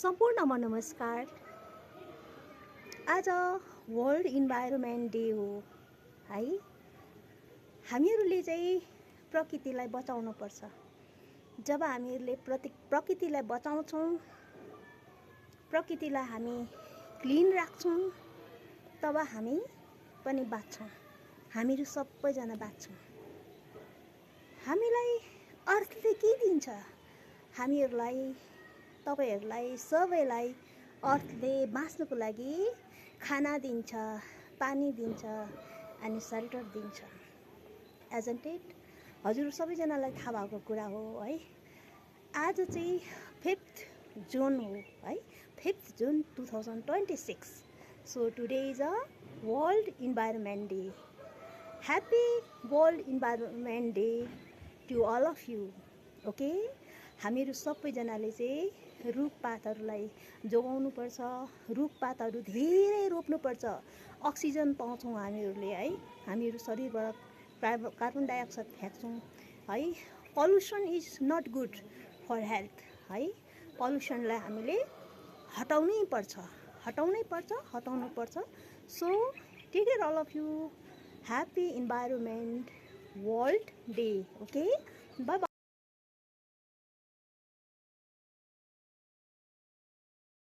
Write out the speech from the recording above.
सम्पूर्णमा नमस्कार। आज वर्ल्ड इन्भाइरोमेन्ट डे हो है। हामीहरूले चाहिँ प्रकृतिलाई बचाउनु पर्छ। जब हामीहरूले प्रकृतिलाई बचाउँछौँ, प्रकृतिलाई हामी क्लिन राख्छौँ, तब हामी पनि बाँच्छौँ। हामीहरू सबैजना बाँच्छौँ। हामीलाई अर्थले के दिन्छ? हामीहरूलाई, तपाईहरूलाई सबैलाई अर्थले बाँच्नुको लागि खाना दिन्छ, पानी दिन्छ अनि सेल्टर दिन्छ। Agent it? हजुर सबैजनालाई थाहा भएको कुरा हो है। आज चाहिँ 5th जुन हो है, 5th June 2026। So today is a world environment day. Happy world environment day to all of you. Okay, हामीहरू सबैजनाले चाहिँ रुखपातहरूलाई जोगाउनुपर्छ, रुखपातहरू धेरै रोप्नुपर्छ। अक्सिजन पाउँछौँ हामीहरूले है। हामीहरू शरीरबाट कार्बन डाइअक्साइड फ्याँक्छौँ है। Pollution is not good for health है। पल्युसनलाई हामीले हटाउनै पर्छ। So take care all of you. Happy environment world day. Okay, bye by.